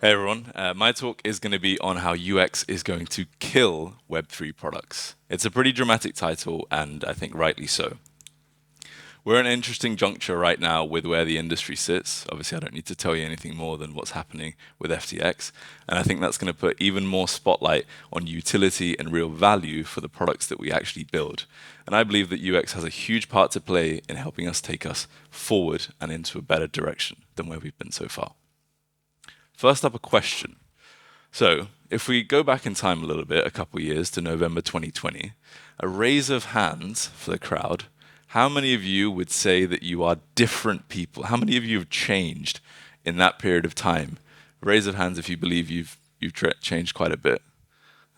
Hey everyone, my talk is going to be on how UX is going to kill Web3 products. It's a pretty dramatic title, and I think rightly so. We're at an interesting juncture right now with where the industry sits. Obviously, I don't need to tell you anything more than what's happening with FTX, and I think that's going to put even more spotlight on utility and real value for the products that we actually build. And I believe that UX has a huge part to play in helping us take us forward and into a better direction than where we've been so far. First up, a question. So, if we go back in time a little bit, a couple of years to November 2020, a raise of hands for the crowd, how many of you would say that you are different people? How many of you have changed in that period of time? Raise of hands if you believe you've changed quite a bit.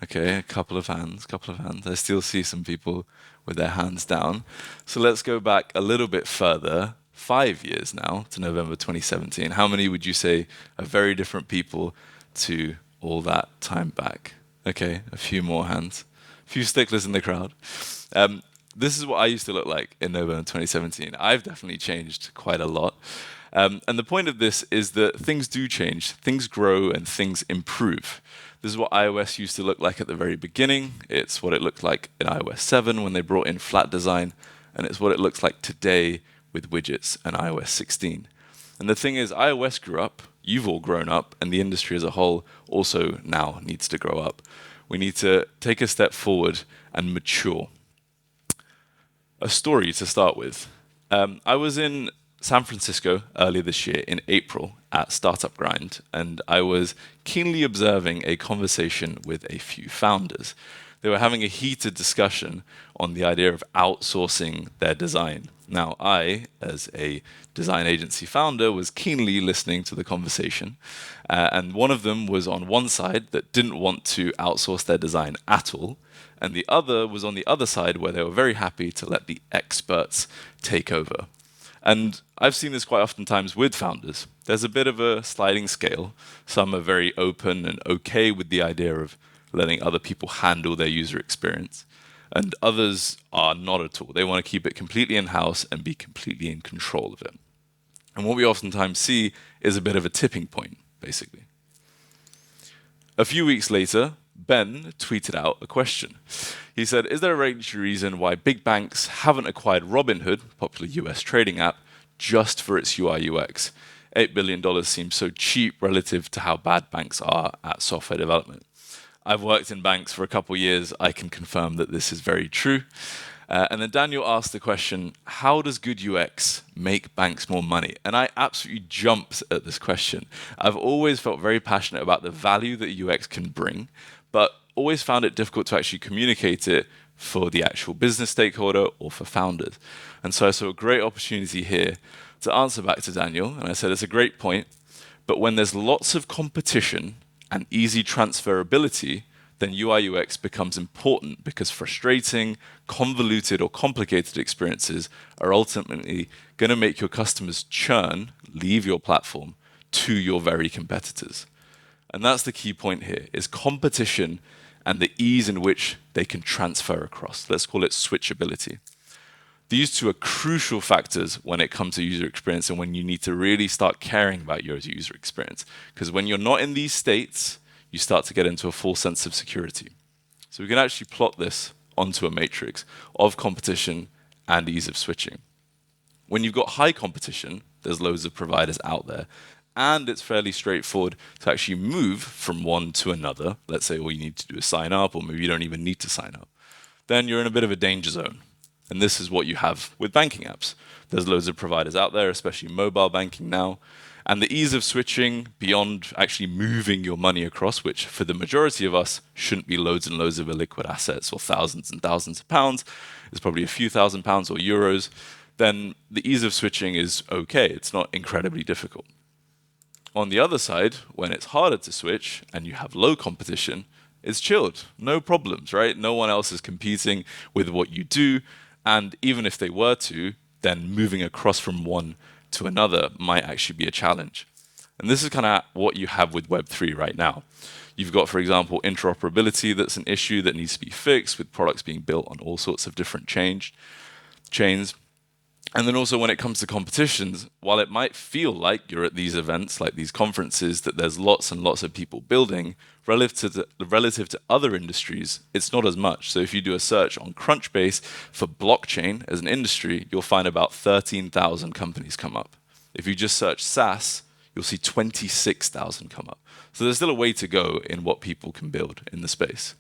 Okay, a couple of hands, couple of hands. I still see some people with their hands down. So let's go back a little bit further, 5 years now, to November 2017. How many would you say are very different people to all that time back? Okay, a few more hands. A few sticklers in the crowd. This is what I used to look like in November 2017. I've definitely changed quite a lot. And the point of this is that things do change, things grow, and things improve. This is what iOS used to look like at the very beginning. It's what it looked like in iOS 7 when they brought in flat design. And it's what it looks like today with widgets and iOS 16. And the thing is, iOS grew up, you've all grown up, and the industry as a whole also now needs to grow up. We need to take a step forward and mature. A story to start with. I was in San Francisco earlier this year in April at Startup Grind, and I was keenly observing a conversation with a few founders. They were having a heated discussion on the idea of outsourcing their design. Now, I, as a design agency founder, was keenly listening to the conversation, and one of them was on one side that didn't want to outsource their design at all, and the other was on the other side where they were very happy to let the experts take over. And I've seen this quite oftentimes with founders. There's a bit of a sliding scale. Some are very open and okay with the idea of letting other people handle their user experience, and others are not at all. They want to keep it completely in-house and be completely in control of it. And what we oftentimes see is a bit of a tipping point, basically. A few weeks later, Ben tweeted out a question. He said, is there a regulatory reason why big banks haven't acquired Robinhood, popular US trading app, just for its UI UX? $8 billion seems so cheap relative to how bad banks are at software development. I've worked in banks for a couple of years. I can confirm that this is very true. And then Daniel asked the question, how does good UX make banks more money? And I absolutely jumped at this question. I've always felt very passionate about the value that UX can bring, but always found it difficult to actually communicate it for the actual business stakeholder or for founders. And so I saw a great opportunity here to answer back to Daniel. And I said, it's a great point, but when there's lots of competition and easy transferability, then UI UX becomes important because frustrating, convoluted, or complicated experiences are ultimately going to make your customers churn, leave your platform, to your very competitors. And that's the key point here, is competition and the ease in which they can transfer across. Let's call it switchability. These two are crucial factors when it comes to user experience and when you need to really start caring about your user experience. Because when you're not in these states, you start to get into a false sense of security. So we can actually plot this onto a matrix of competition and ease of switching. When you've got high competition, there's loads of providers out there, and it's fairly straightforward to actually move from one to another. Let's say all you need to do is sign up, or maybe you don't even need to sign up. Then you're in a bit of a danger zone. And this is what you have with banking apps. There's loads of providers out there, especially mobile banking now. And the ease of switching beyond actually moving your money across, which for the majority of us shouldn't be loads and loads of illiquid assets or thousands and thousands of pounds, it's probably a few £1,000s or euros, then the ease of switching is okay. It's not incredibly difficult. On the other side, when it's harder to switch and you have low competition, it's chilled, no problems, right? No one else is competing with what you do. And even if they were to, then moving across from one to another might actually be a challenge. And this is kind of what you have with Web3 right now. You've got, for example, interoperability that's an issue that needs to be fixed with products being built on all sorts of different chains. And then also when it comes to competitions, while it might feel like you're at these events, like these conferences, that there's lots and lots of people building, relative to other industries, it's not as much. So if you do a search on Crunchbase for blockchain as an industry, you'll find about 13,000 companies come up. If you just search SaaS, you'll see 26,000 come up. So there's still a way to go in what people can build in the space.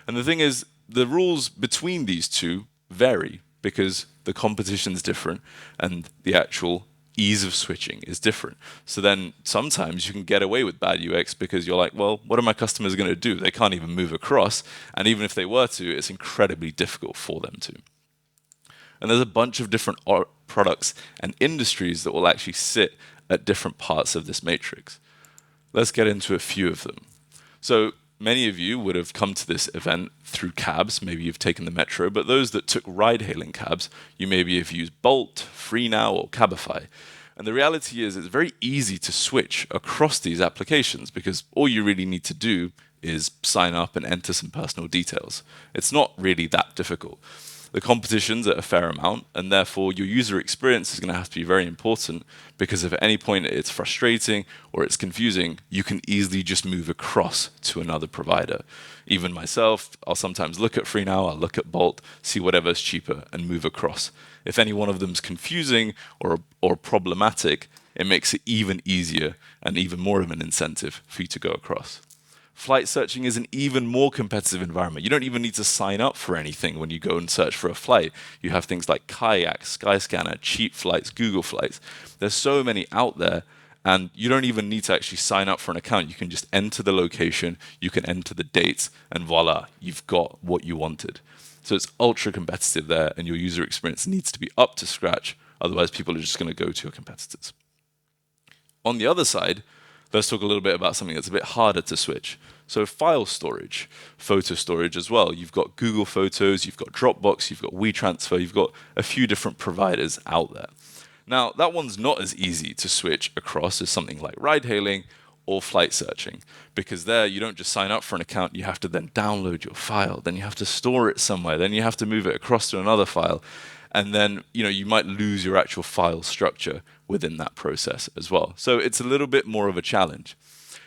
And the thing is, the rules between these two vary because the competition's different and the actual ease of switching is different. So then sometimes you can get away with bad UX because you're like, well, what are my customers going to do? They can't even move across. And even if they were to, it's incredibly difficult for them to. And there's a bunch of different products and industries that will actually sit at different parts of this matrix. Let's get into a few of them. So many of you would have come to this event through cabs. Maybe you've taken the metro, but those that took ride-hailing cabs, you maybe have used Bolt, FreeNow, or Cabify. And the reality is it's very easy to switch across these applications because all you really need to do is sign up and enter some personal details. It's not really that difficult. The competition's at a fair amount, and therefore your user experience is going to have to be very important because if at any point it's frustrating or it's confusing, you can easily just move across to another provider. Even myself, I'll sometimes look at FreeNow, I'll look at Bolt, see whatever's cheaper, and move across. If any one of them's confusing or problematic, it makes it even easier and even more of an incentive for you to go across. Flight searching is an even more competitive environment. You don't even need to sign up for anything when you go and search for a flight. You have things like Kayak, Skyscanner, Cheap Flights, Google Flights. There's so many out there, and you don't even need to actually sign up for an account. You can just enter the location, you can enter the dates, and voila, you've got what you wanted. So it's ultra competitive there, and your user experience needs to be up to scratch. Otherwise, people are just going to go to your competitors. On the other side, let's talk a little bit about something that's a bit harder to switch. So file storage, photo storage as well. You've got Google Photos, you've got Dropbox, you've got WeTransfer, you've got a few different providers out there. Now, that one's not as easy to switch across as something like ride-hailing or flight searching, because there you don't just sign up for an account, you have to then download your file, then you have to store it somewhere, then you have to move it across to another file, and then you might lose your actual file structure within that process as well. So it's a little bit more of a challenge.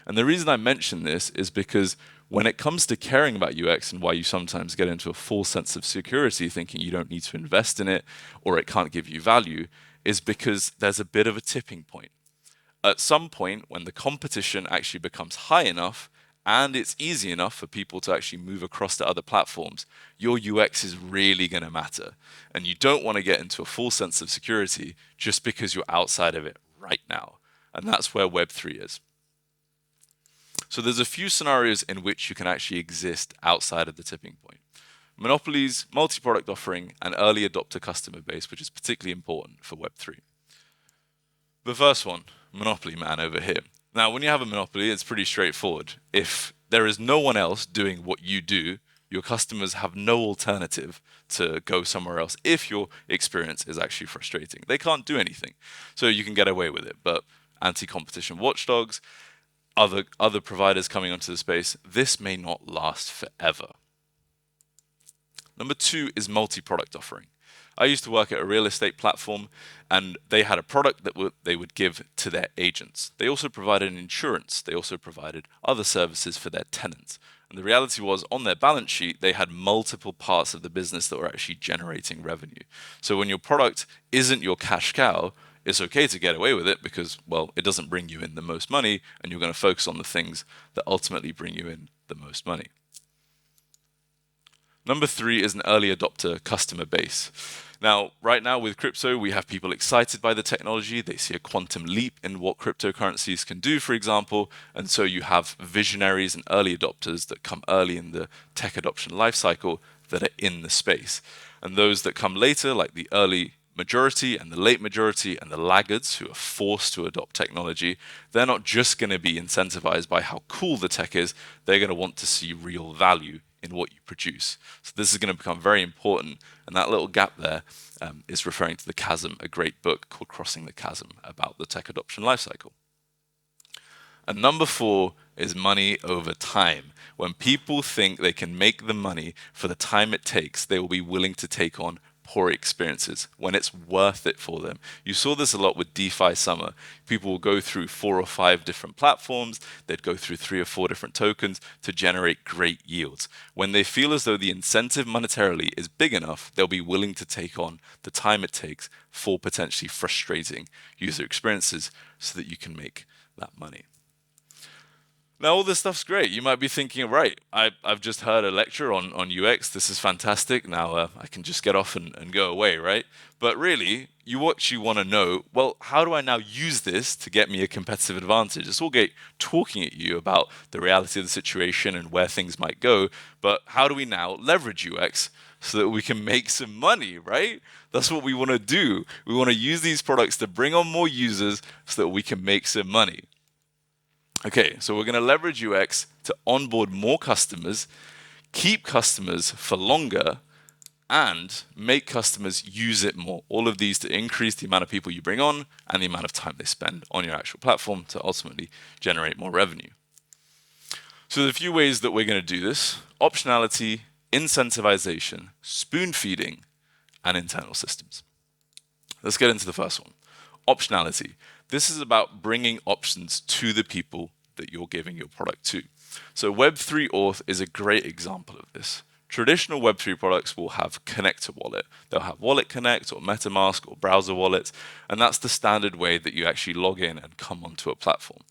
And the reason I mention this is because when it comes to caring about UX and why you sometimes get into a false sense of security thinking you don't need to invest in it or it can't give you value, is because there's a bit of a tipping point. At some point, when the competition actually becomes high enough and it's easy enough for people to actually move across to other platforms, your UX is really going to matter. And you don't want to get into a false sense of security just because you're outside of it right now. And that's where Web3 is. So there's a few scenarios in which you can actually exist outside of the tipping point. Monopolies, multi-product offering, and early adopter customer base, which is particularly important for Web3. The first one, monopoly man over here. Now, when you have a monopoly, it's pretty straightforward. If there is no one else doing what you do, your customers have no alternative to go somewhere else if your experience is actually frustrating. They can't do anything. So you can get away with it. But anti-competition watchdogs, other providers coming onto the space, this may not last forever. Number 2 is multi-product offering. I used to work at a real estate platform, and they had a product that they would give to their agents. They also provided insurance. They also provided other services for their tenants. And the reality was, on their balance sheet, they had multiple parts of the business that were actually generating revenue. So when your product isn't your cash cow, it's okay to get away with it because, well, it doesn't bring you in the most money, and you're going to focus on the things that ultimately bring you in the most money. Number 3 is an early adopter customer base. Now, right now with crypto, we have people excited by the technology. They see a quantum leap in what cryptocurrencies can do, for example. And so you have visionaries and early adopters that come early in the tech adoption lifecycle that are in the space. And those that come later, like the early majority and the late majority and the laggards who are forced to adopt technology, they're not just going to be incentivized by how cool the tech is. They're going to want to see real value in what you produce. So this is going to become very important, and that little gap there is referring to The Chasm, a great book called Crossing the Chasm about the tech adoption lifecycle. And number 4 is money over time. When people think they can make the money for the time it takes, they will be willing to take on poor experiences, when it's worth it for them. You saw this a lot with DeFi Summer. People will go through 4 or 5 different platforms, they'd go through 3 or 4 different tokens to generate great yields. When they feel as though the incentive monetarily is big enough, they'll be willing to take on the time it takes for potentially frustrating user experiences so that you can make that money. Now, all this stuff's great. You might be thinking, right, I've just heard a lecture on UX. This is fantastic. Now I can just get off and go away, right? But really, you actually want to know, well, how do I now use this to get me a competitive advantage? It's all great talking at you about the reality of the situation and where things might go, but how do we now leverage UX so that we can make some money, right? That's what we want to do. We want to use these products to bring on more users so that we can make some money. Okay, so we're going to leverage UX to onboard more customers, keep customers for longer, and make customers use it more. All of these to increase the amount of people you bring on and the amount of time they spend on your actual platform to ultimately generate more revenue. So there's a few ways that we're going to do this: optionality, incentivization, spoon feeding, and internal systems. Let's get into the first one. Optionality. This is about bringing options to the people that you're giving your product to. So Web3 Auth is a great example of this. Traditional Web3 products will have connect to wallet. They'll have Wallet Connect or MetaMask or browser wallets, and that's the standard way that you actually log in and come onto a platform.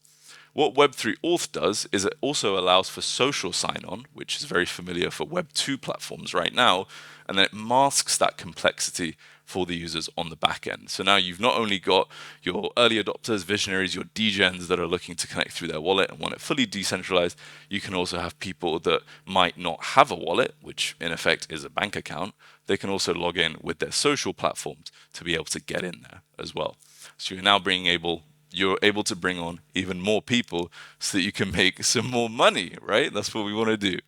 What Web3 Auth does is it also allows for social sign-on, which is very familiar for Web2 platforms right now, and then it masks that complexity for the users on the back end. So now you've not only got your early adopters, visionaries, your degens that are looking to connect through their wallet and want it fully decentralized, you can also have people that might not have a wallet, which in effect is a bank account. They can also log in with their social platforms to be able to get in there as well. So you're able to bring on even more people so that you can make some more money, right? That's what we want to do.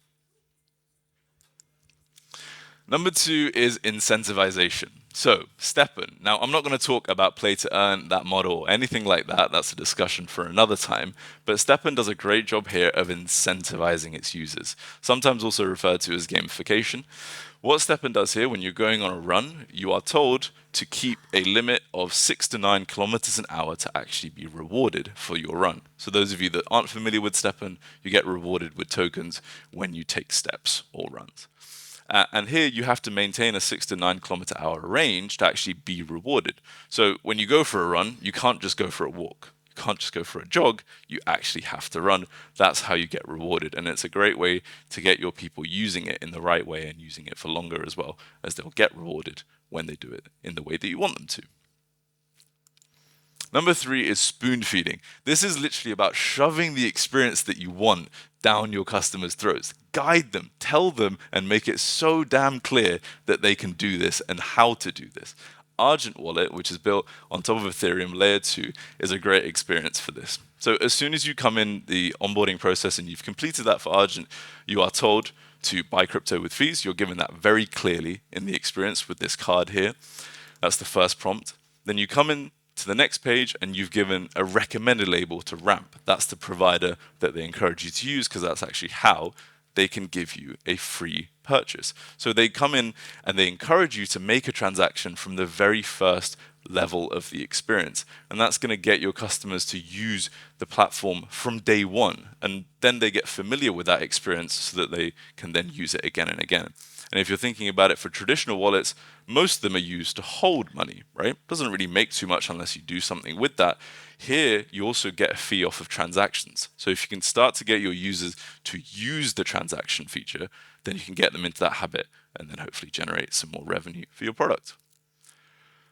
Number 2 is incentivization. So, STEPN. Now, I'm not going to talk about play to earn, that model, or anything like that. That's a discussion for another time. But STEPN does a great job here of incentivizing its users, sometimes also referred to as gamification. What STEPN does here, when you're going on a run, you are told to keep a limit of 6 to 9 kilometers an hour to actually be rewarded for your run. So those of you that aren't familiar with STEPN, you get rewarded with tokens when you take steps or runs. And here you have to maintain a 6 to 9 kilometer hour range to actually be rewarded. So when you go for a run, you can't just go for a walk. You can't just go for a jog. You actually have to run. That's how you get rewarded. And it's a great way to get your people using it in the right way and using it for longer as well, as they'll get rewarded when they do it in the way that you want them to. Number 3 is spoon feeding. This is literally about shoving the experience that you want down your customers' throats. Guide them, tell them, and make it so damn clear that they can do this and how to do this. Argent Wallet, which is built on top of Ethereum Layer 2, is a great experience for this. So as soon as you come in the onboarding process and you've completed that for Argent, you are told to buy crypto with fees. You're given that very clearly in the experience with this card here. That's the first prompt. Then you come in to the next page and you've given a recommended label to Ramp. That's the provider that they encourage you to use because that's actually how they can give you a free purchase. So they come in and they encourage you to make a transaction from the very first level of the experience. And that's going to get your customers to use the platform from day one. And then they get familiar with that experience so that they can then use it again and again. And if you're thinking about it for traditional wallets, most of them are used to hold money, right? Doesn't really make too much unless you do something with that. Here, you also get a fee off of transactions. So if you can start to get your users to use the transaction feature, then you can get them into that habit and then hopefully generate some more revenue for your product.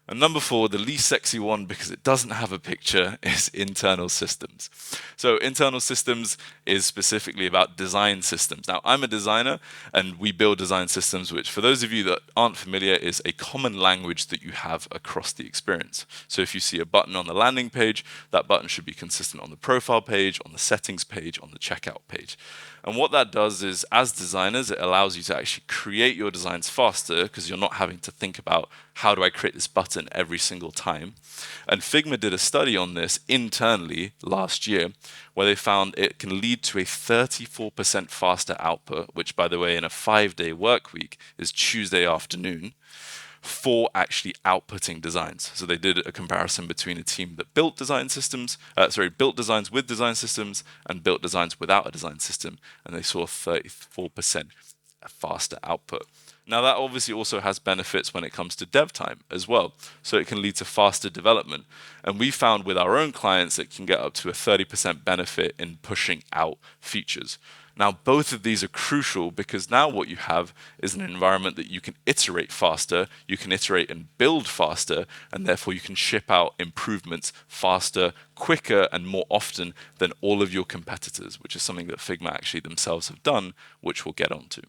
And number 4, the least sexy one because it doesn't have a picture, is internal systems. So internal systems is specifically about design systems. Now, I'm a designer and we build design systems, which for those of you that aren't familiar is a common language that you have across the experience. So if you see a button on the landing page, that button should be consistent on the profile page, on the settings page, on the checkout page. And what that does is, as designers, it allows you to actually create your designs faster because you're not having to think about how do I create this button every single time. And Figma did a study on this internally last year where they found it can lead to a 34% faster output, which, by the way, in a 5-day work week is Tuesday afternoon, for actually outputting designs. So they did a comparison between a team that built designs with design systems and built designs without a design system, and they saw 34% faster output. Now that obviously also has benefits when it comes to dev time as well. So it can lead to faster development. And we found with our own clients, it can get up to a 30% benefit in pushing out features. Now, both of these are crucial because now what you have is an environment that you can iterate faster, you can iterate and build faster, and therefore you can ship out improvements faster, quicker, and more often than all of your competitors, which is something that Figma actually themselves have done, which we'll get onto.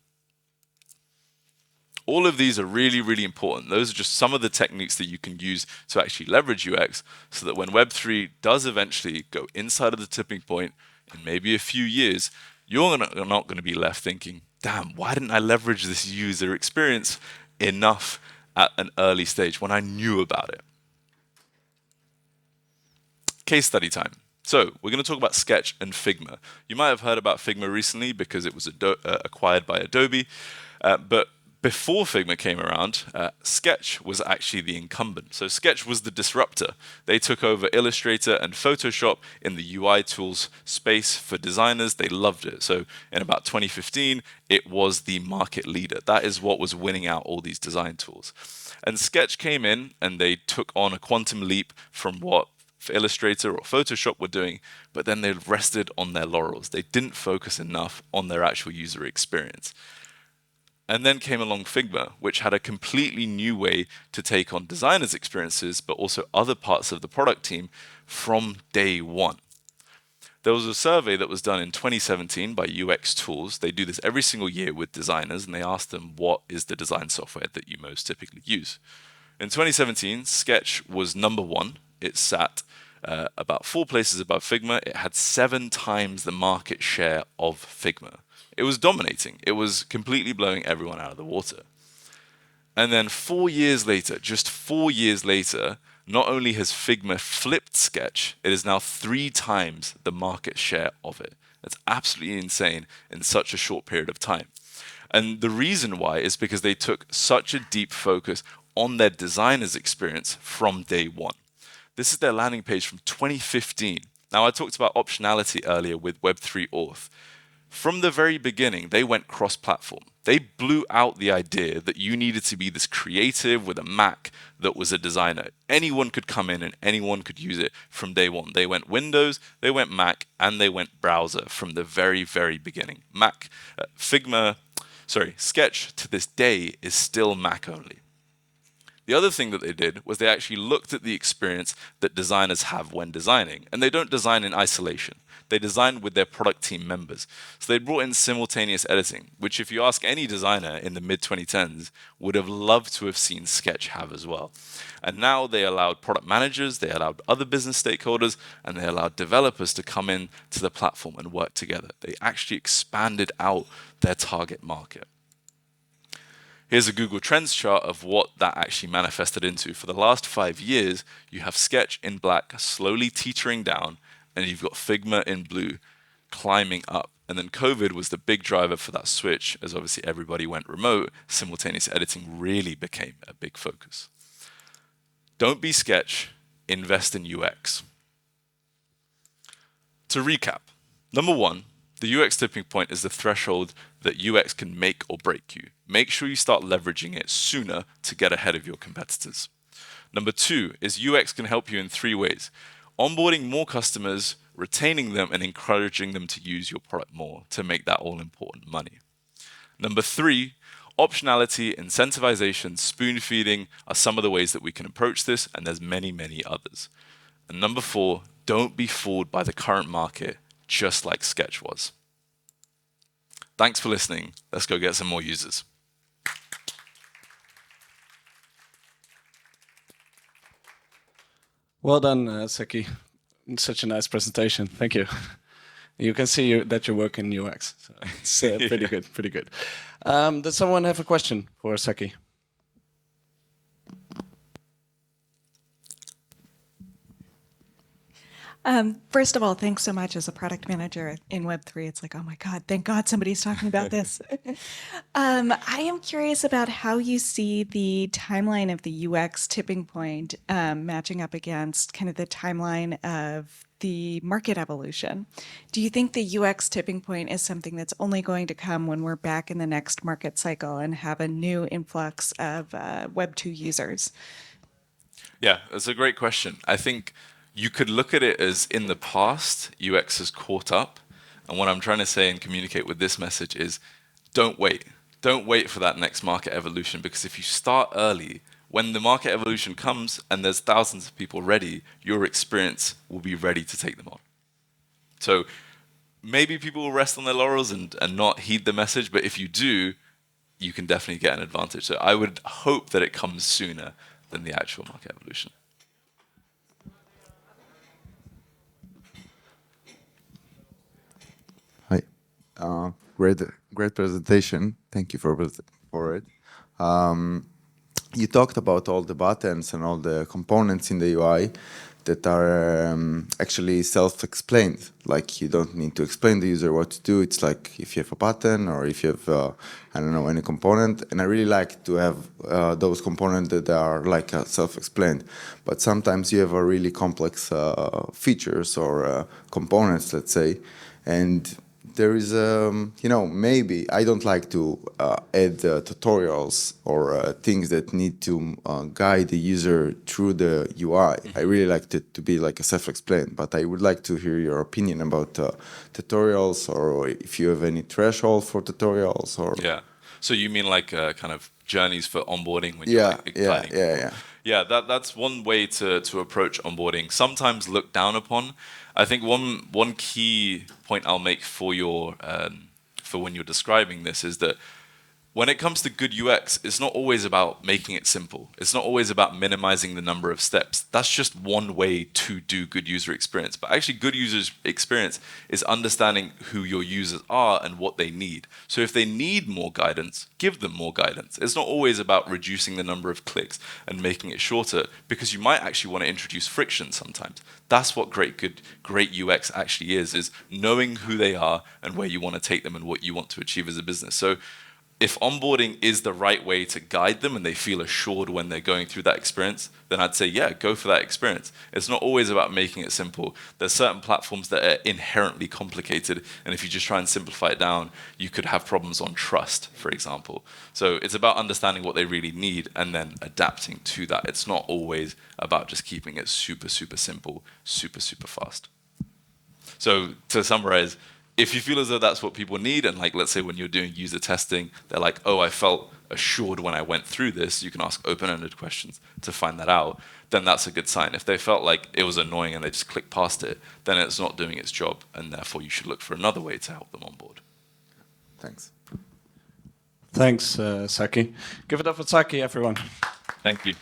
All of these are really, really important. Those are just some of the techniques that you can use to actually leverage UX so that when Web3 does eventually go inside of the tipping point in maybe a few years, you're not going to be left thinking, damn, why didn't I leverage this user experience enough at an early stage when I knew about it? Case study time. So we're going to talk about Sketch and Figma. You might have heard about Figma recently because it was acquired by Adobe, but before Figma came around, Sketch was actually the incumbent. So Sketch was the disruptor. They took over Illustrator and Photoshop in the UI tools space for designers. They loved it. So in about 2015, it was the market leader. That is what was winning out all these design tools. And Sketch came in and they took on a quantum leap from what Illustrator or Photoshop were doing, but then they rested on their laurels. They didn't focus enough on their actual user experience. And then came along Figma, which had a completely new way to take on designers' experiences, but also other parts of the product team from day one. There was a survey that was done in 2017 by UX Tools. They do this every single year with designers, and they ask them, what is the design software that you most typically use? In 2017, Sketch was number one. It sat about 4 places above Figma. It had 7 times the market share of Figma. It was dominating. It was completely blowing everyone out of the water. And then 4 years later, just 4 years later, not only has Figma flipped Sketch, it is now 3 times the market share of it. That's absolutely insane in such a short period of time. And the reason why is because they took such a deep focus on their designer's experience from day one. This is their landing page from 2015. Now, I talked about optionality earlier with Web3 Auth. From the very beginning, they went cross-platform. They blew out the idea that you needed to be this creative with a Mac that was a designer. Anyone could come in and anyone could use it from day one. They went Windows, they went Mac, and they went browser from the very, very beginning. Sketch to this day is still Mac only. The other thing that they did was they actually looked at the experience that designers have when designing, and they don't design in isolation. They design with their product team members. So they brought in simultaneous editing, which if you ask any designer in the mid-2010s, would have loved to have seen Sketch have as well. And now they allowed product managers, they allowed other business stakeholders, and they allowed developers to come in to the platform and work together. They actually expanded out their target market. Here's a Google Trends chart of what that actually manifested into. For the last 5 years, you have Sketch in black slowly teetering down, and you've got Figma in blue climbing up. And then COVID was the big driver for that switch, as obviously everybody went remote. Simultaneous editing really became a big focus. Don't be Sketch, invest in UX. To recap, number 1, the UX tipping point is the threshold that UX can make or break you. Make sure you start leveraging it sooner to get ahead of your competitors. Number 2 is UX can help you in 3 ways. Onboarding more customers, retaining them, and encouraging them to use your product more to make that all-important money. Number 3, optionality, incentivization, spoon feeding are some of the ways that we can approach this, and there's many, many others. And number 4, don't be fooled by the current market, just like Sketch was. Thanks for listening. Let's go get some more users. Well done, Sakky. Such a nice presentation. Thank you. You can see that you work in UX. So it's pretty good, pretty good. Does someone have a question for Sakky? First of all, thanks so much as a product manager in Web3. It's like, oh my God, thank God somebody's talking about this. I am curious about how you see the timeline of the UX tipping point matching up against kind of the timeline of the market evolution. Do you think the UX tipping point is something that's only going to come when we're back in the next market cycle and have a new influx of Web2 users? Yeah, that's a great question. I think you could look at it as in the past, UX has caught up. And what I'm trying to say and communicate with this message is don't wait. Don't wait for that next market evolution, because if you start early, when the market evolution comes and there's thousands of people ready, your experience will be ready to take them on. So maybe people will rest on their laurels and not heed the message, but if you do, you can definitely get an advantage. So I would hope that it comes sooner than the actual market evolution. Hi. Great presentation. Thank you for it. You talked about all the buttons and all the components in the UI that are actually self-explained. Like you don't need to explain the user what to do. It's like if you have a button or if you have, I don't know, any component. And I really like to have those components that are like self-explained. But sometimes you have a really complex features or components, let's say, and there is, maybe I don't like to add tutorials or things that need to guide the user through the UI. I really like it to be like a self-explained, but I would like to hear your opinion about tutorials, or if you have any threshold for tutorials. Or Yeah. So you mean like kind of journeys for onboarding when you're like guiding people? Yeah, that's one way to approach onboarding. Sometimes looked down upon. I think one key point I'll make for your for when you're describing this is that when it comes to good UX, it's not always about making it simple. It's not always about minimizing the number of steps. That's just one way to do good user experience. But actually, good user experience is understanding who your users are and what they need. So if they need more guidance, give them more guidance. It's not always about reducing the number of clicks and making it shorter, because you might actually want to introduce friction sometimes. That's what great UX actually is knowing who they are and where you want to take them and what you want to achieve as a business. So if onboarding is the right way to guide them and they feel assured when they're going through that experience, then I'd say, yeah, go for that experience. It's not always about making it simple. There's certain platforms that are inherently complicated, and if you just try and simplify it down, you could have problems on trust, for example. So it's about understanding what they really need and then adapting to that. It's not always about just keeping it super, super simple, super, super fast. So to summarize, if you feel as though that's what people need, and like let's say when you're doing user testing, they're like, oh, I felt assured when I went through this, you can ask open-ended questions to find that out, then that's a good sign. If they felt like it was annoying and they just clicked past it, then it's not doing its job, and therefore you should look for another way to help them on board. Thanks. Thanks, Sakky. Give it up for Sakky, everyone. Thank you.